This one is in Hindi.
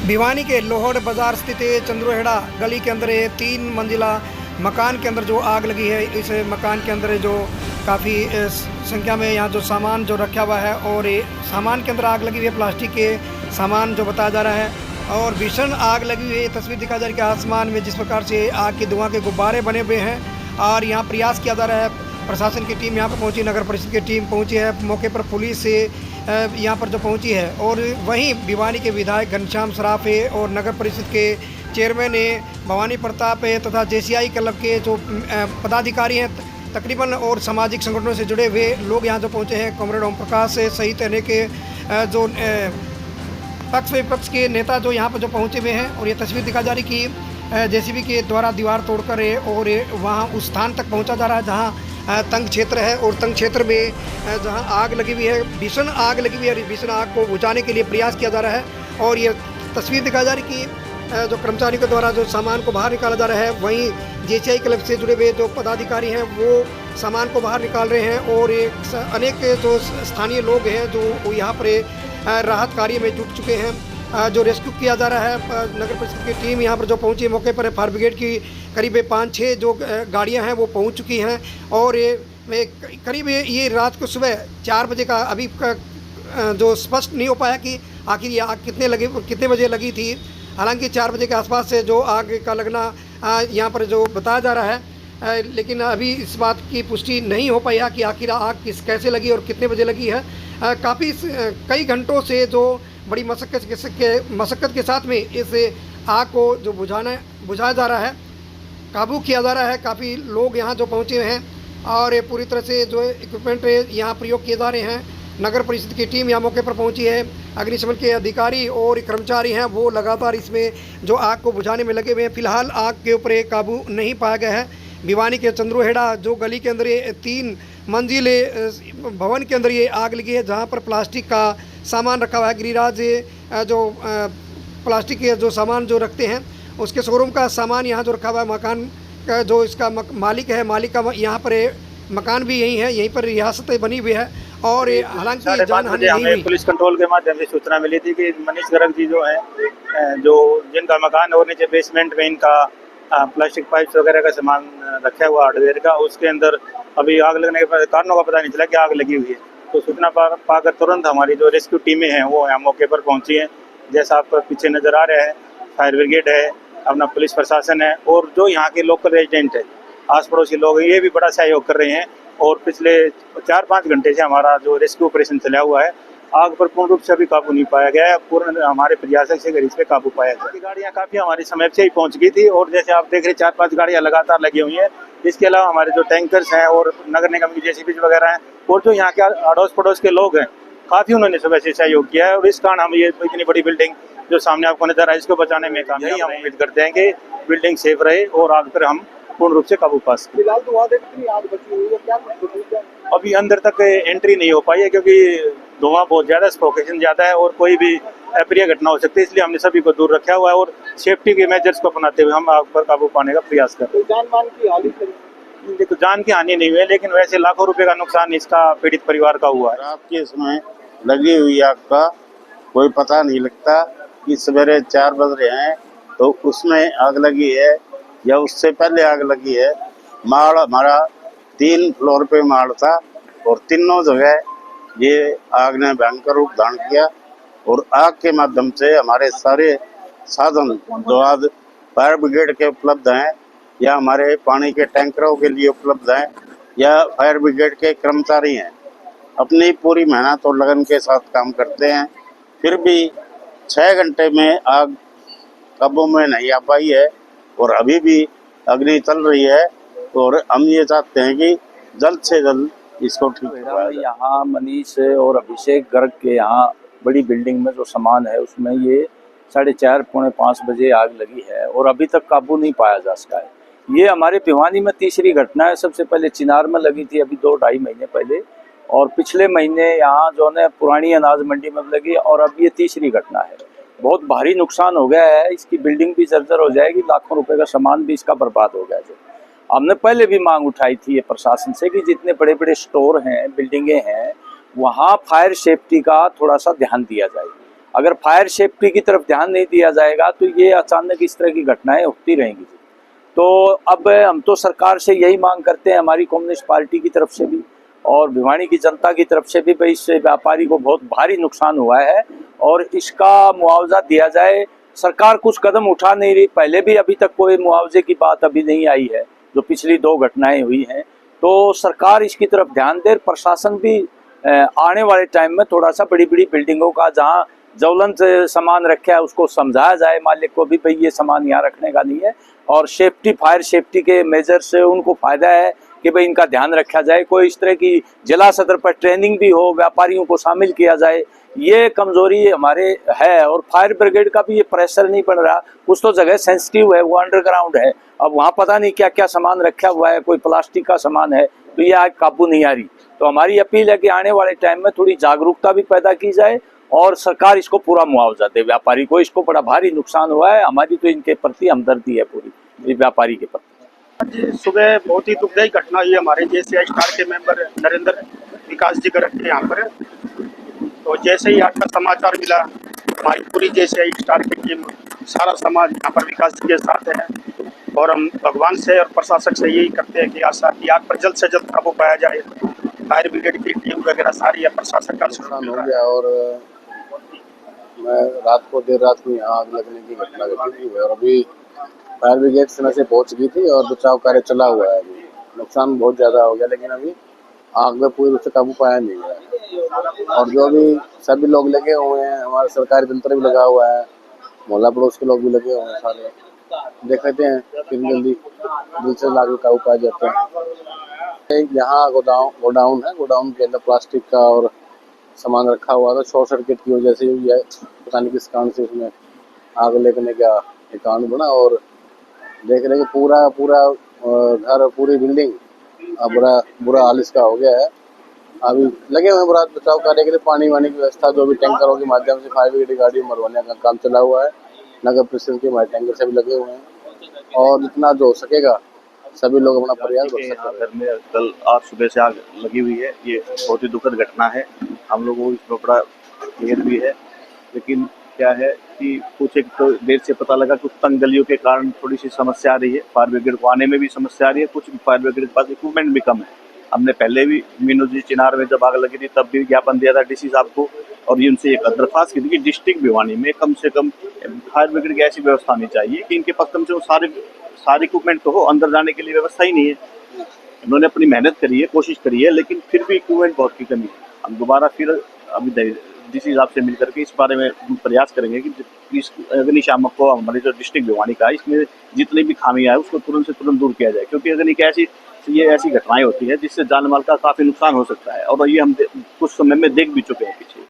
भिवानी के लोहड़ बाजार स्थित चंद्रोहेड़ा गली के अंदर 3 मंजिला मकान के अंदर जो आग लगी है, इस मकान के अंदर जो काफ़ी संख्या में यहाँ जो सामान जो रखा हुआ है और सामान के अंदर आग लगी हुई है, प्लास्टिक के सामान जो बताया जा रहा है और भीषण आग लगी हुई है। तस्वीर दिखा जा रही है कि आसमान में जिस प्रकार से आग के धुआं के गुब्बारे बने हुए हैं और यहाँ प्रयास किया जा रहा है। प्रशासन की टीम यहाँ पर पहुँची, नगर परिषद की टीम पहुँची है, मौके पर पुलिस से यहाँ पर जो पहुंची है और वहीं भिवानी के विधायक घनश्याम सराफ है और नगर परिषद के चेयरमैन भवानी प्रताप है तथा जेसीआई क्लब के जो पदाधिकारी हैं तकरीबन और सामाजिक संगठनों से जुड़े हुए लोग यहाँ जो पहुंचे हैं। कॉमरेड ओम प्रकाश सहित अनेक जो पक्ष विपक्ष के नेता जो यहाँ पर जो पहुँचे हुए हैं और ये तस्वीर दिखा जा रही कि जेसीबी के द्वारा दीवार तोड़कर और वहाँ उस स्थान तक पहुँचा जा रहा है जहाँ तंग क्षेत्र है और तंग क्षेत्र में जहां आग लगी हुई है, भीषण आग लगी हुई है। भीषण आग को बुझाने के लिए प्रयास किया जा रहा है और ये तस्वीर दिखा जा रही कि जो कर्मचारियों के द्वारा जो सामान को बाहर निकाला जा रहा है, वहीं जेसीआई क्लब से जुड़े हुए जो पदाधिकारी हैं वो सामान को बाहर निकाल रहे हैं और अनेक जो स्थानीय लोग हैं जो यहाँ पर राहत कार्य में जुट चुके हैं। जो रेस्क्यू किया जा रहा है, नगर परिषद की टीम यहाँ पर जो पहुँची मौके पर फायर ब्रिगेड की करीब 5-6 जो गाड़ियाँ हैं वो पहुँच चुकी हैं और करीब ये रात को सुबह 4 बजे का अभी जो स्पष्ट नहीं हो पाया कि आखिर ये आग कितने बजे लगी थी। हालांकि 4 बजे के आसपास से जो आग का लगना यहाँ पर जो बताया जा रहा है, लेकिन अभी इस बात की पुष्टि नहीं हो पाया कि आखिर आग कैसे लगी और कितने बजे लगी है। काफ़ी कई घंटों से जो बड़ी मशक्क़त के साथ में इस आग को जो बुझाया जा रहा है, काबू किया जा रहा है। काफ़ी लोग यहाँ जो पहुँचे हैं और पूरी तरह से जो इक्विपमेंट यहाँ प्रयोग किए जा रहे हैं। नगर परिषद की टीम यहाँ मौके पर पहुँची है, अग्निशमन के अधिकारी और कर्मचारी हैं वो लगातार इसमें जो आग को बुझाने में लगे हुए हैं। फिलहाल आग के ऊपर काबू नहीं पाया गया है। भिवानी के चंद्रोहेड़ा जो गली के अंदर 3 मंजिले भवन के अंदर ये आग लगी है, जहाँ पर प्लास्टिक का सामान रखा हुआ है। गिरिराज जो प्लास्टिक के जो सामान जो रखते हैं उसके शोरूम का सामान यहाँ जो रखा हुआ है। मकान का जो इसका मालिक है, मालिक का यहाँ पर मकान भी यही है, यहीं पर रियासत बनी हुई है और हालांकि जानहानि नहीं हुई। पुलिस कंट्रोल के माध्यम से सूचना मिली थी कि मनीष गर्ग जी जो है, जो जिनका मकान और नीचे बेसमेंट में इनका प्लास्टिक पाइप्स वगैरह का सामान रखा हुआ हार्डवेयर का, उसके अंदर अभी आग लगने के कारणों का पता नहीं चला कि आग लगी हुई है। तो सूचना पाकर तुरंत हमारी जो रेस्क्यू टीमें हैं वो यहाँ मौके पर पहुँची हैं। जैसा आपको पीछे नज़र आ रहा है, फायर ब्रिगेड है, अपना पुलिस प्रशासन है और जो यहाँ के लोकल रेजिडेंट है, आस पड़ोसी लोग हैं, ये भी बड़ा सहयोग कर रहे हैं। और पिछले 4-5 घंटे से हमारा जो रेस्क्यू ऑपरेशन चला हुआ है, आग पर पूर्ण रूप से अभी काबू नहीं पाया गया है। पूर्ण हमारे प्रयासों से इस पे काबू पाया गया। गाड़ियाँ काफ़ी हमारी समय से ही पहुँच गई थी और जैसे आप देख रहे 4-5 गाड़ियाँ लगातार लगी हुई हैं। इसके अलावा हमारे जो टैंकर्स हैं और नगर निगम की जेसीबी वगैरह हैं और जो यहाँ के अड़ोस पड़ोस के लोग हैं, काफ़ी उन्होंने सुबह से सहयोग किया है और इस कारण हम ये इतनी बड़ी बिल्डिंग जो सामने आपको नजर आए इसको बचाने में कामयाब हम उम्मीद करते हैं कि बिल्डिंग सेफ रहे और आग पर हम पूर्ण रूप से काबू पा सकें। फिलहाल तो आग बची हुई है, क्या अभी अंदर तक एंट्री नहीं हो पाई है क्योंकि धुआं बहुत ज़्यादा, स्फोकेशन ज़्यादा है और कोई भी अप्रिय घटना हो सकती है, इसलिए हमने सभी को दूर रखा हुआ है और सेफ्टी के मेजर्स को अपनाते हुए हम आग पर काबू पाने का प्रयास कर रहे हैं। जान मान की हालत देखो, जान की हानि नहीं हुई है, लेकिन वैसे लाखों रुपए का नुकसान इसका पीड़ित परिवार का हुआ है। रात के समय लगी हुई आग का कोई पता नहीं लगता कि सवेरे 4 बज रहे हैं तो उसमें आग लगी है या उससे पहले आग लगी है। माल हमारा 3 फ्लोर पे माल था और तीनों जगह ये आग ने भयंकर रूप धारण किया और आग के माध्यम से हमारे सारे साधन जो आज फायर ब्रिगेड के उपलब्ध हैं या हमारे पानी के टैंकरों के लिए उपलब्ध हैं या फायर ब्रिगेड के कर्मचारी हैं, अपनी पूरी मेहनत और लगन के साथ काम करते हैं। फिर भी 6 घंटे में आग काबू में नहीं आ पाई है और अभी भी अग्नि चल रही है और हम ये चाहते हैं कि जल्द से जल्द इसको ठीक करवाया जाए। यहाँ मनीष और अभिषेक गर्ग के यहाँ बड़ी बिल्डिंग में जो सामान है उसमें ये 4:30-4:45 बजे आग लगी है और अभी तक काबू नहीं पाया जा सका है। ये हमारे भिवानी में तीसरी घटना है। सबसे पहले चिनार में लगी थी अभी 2-2.5 महीने पहले और पिछले महीने यहाँ जो है पुरानी अनाज मंडी में लगी और अब ये तीसरी घटना है। बहुत भारी नुकसान हो गया है, इसकी बिल्डिंग भी जर्जर हो जाएगी, लाखों रुपए का सामान भी इसका बर्बाद हो गया। जो हमने पहले भी मांग उठाई थी ये प्रशासन से कि जितने बड़े बड़े स्टोर हैं, बिल्डिंगें हैं, वहाँ फायर सेफ्टी का थोड़ा सा ध्यान दिया जाए। अगर फायर सेफ्टी की तरफ ध्यान नहीं दिया जाएगा तो ये अचानक इस तरह की घटनाएं होती रहेंगी। तो अब हम तो सरकार से यही मांग करते हैं, हमारी कम्युनिस्ट पार्टी की तरफ से भी और भिवानी की जनता की तरफ से भी, भाई इससे व्यापारी को बहुत भारी नुकसान हुआ है और इसका मुआवजा दिया जाए। सरकार कुछ कदम उठा नहीं रही, पहले भी अभी तक कोई मुआवजे की बात अभी नहीं आई है, जो पिछली 2 घटनाएं हुई हैं। तो सरकार इसकी तरफ ध्यान दे, प्रशासन भी आने वाले टाइम में थोड़ा सा बड़ी बड़ी बिल्डिंगों का जहां ज्वलंत सामान रखा है उसको समझाया जाए मालिक को भी, भाई ये सामान यहाँ रखने का नहीं है। और सेफ्टी, फायर सेफ्टी के मेजर से उनको फायदा है कि भाई इनका ध्यान रखा जाए। कोई इस तरह की जिला सदर पर ट्रेनिंग भी हो, व्यापारियों को शामिल किया जाए, ये कमजोरी हमारे है। और फायर ब्रिगेड का भी ये प्रेशर नहीं बन रहा, कुछ तो जगह सेंसिटिव है, वो अंडरग्राउंड है, अब वहाँ पता नहीं क्या क्या सामान रखा हुआ है, कोई प्लास्टिक का सामान है, तो ये आग काबू नहीं आ रही। तो हमारी अपील है कि आने वाले टाइम में थोड़ी जागरूकता भी पैदा की जाए और सरकार इसको पूरा मुआवजा दे व्यापारी को। इसको बड़ा भारी नुकसान हुआ है, हमारी तो इनके प्रति हमदर्दी है पूरी व्यापारी के प्रति। आज सुबह बहुत ही दुखदायी घटना हुई हमारे JCI स्टार के मेंबर नरेंद्र विकास जी गर्ग के यहाँ पर। तो जैसे ही आपका समाचार मिला, हमारी पूरी JCI स्टार की टीम, सारा समाज यहाँ पर विकास जी के साथ है और हम भगवान से और प्रशासक से यही करते हैं कि आशा की आग पर जल्द से जल्द काबू पाया जाए। फायर ब्रिगेड की टीम वगैरह सारी है, प्रशासन का नुकसान हो गया। और मैं देर रात को यहाँ आग लगने की घटना घटी थी और अभी फायर ब्रिगेड समय से पहुंच गई थी और बचाव कार्य चला हुआ है। अभी नुकसान बहुत ज़्यादा हो गया, लेकिन अभी आग में पूरी रूप से काबू पाया नहीं गया। और जो भी सभी लोग लगे हुए हैं, हमारा सरकारी तंत्र भी लगा हुआ है, मोहल्ला पड़ोस के लोग भी लगे हुए हैं, सारे देख लेते हैं फिर जल्दी से लाग काबू पाए जाते हैं। यहाँ गोडाउन है, गोडाउन के अंदर प्लास्टिक का और सामान रखा हुआ था, शॉर्ट सर्किट की वजह से हुई है, पता नहीं किस कारण से उसमें आग लगने का एक कारण बना। और देख रहे कि पूरा घर, पूरी बिल्डिंग बुरा हाल इसका हो गया है। अभी लगे हुए हैं बचाव कार्य के लिए, पानी वानी की व्यवस्था जो भी टैंकरों के माध्यम से फायर ब्रिगेड गाड़ी मरवाने का काम चला हुआ है, नगर परिषद के हमारे टैंकर से भी लगे हुए हैं और जितना जो हो सकेगा सभी लोग अपना प्रयास कर सकते हैं। घर में कल आज सुबह से आग लगी हुई है, ये बहुत ही दुखद घटना है, हम लोगों को इसमें बड़ा खेद भी है। लेकिन क्या है कि कुछ एक तो देर से पता लगा, कुछ तंग गलियों के कारण थोड़ी सी समस्या आ रही है, फायर ब्रिगेड को आने में भी समस्या आ रही है, कुछ फायर ब्रिगेड के पास इक्विपमेंट भी कम है। हमने पहले भी मीनू जी चिनार में जब आग लगी थी तब भी ज्ञापन दिया था DC साहब को और ये उनसे एक दरख्वास्त की थी कि डिस्ट्रिक्ट भिवानी में कम से कम फायर ब्रिगेड की ऐसी व्यवस्था होनी चाहिए कि इनके पास कम से कम सारे इक्विपमेंट तो हो, अंदर जाने के लिए व्यवस्था ही नहीं है। इन्होंने अपनी मेहनत करी है, कोशिश करी है, लेकिन फिर भी इक्विपमेंट बहुत की कमी है। हम दोबारा फिर अभी DC साहब से मिलकर के इस बारे में प्रयास करेंगे कि इस अग्निशामक को हमारे जो डिस्ट्रिक्ट भिवानी का इसमें जितनी भी खामियां है उसको तुरंत से तुरंत दूर किया जाए, क्योंकि अगर ये ऐसी घटनाएं होती है जिससे जान माल का काफ़ी नुकसान हो सकता है और ये हम कुछ समय में देख भी चुके हैं पीछे।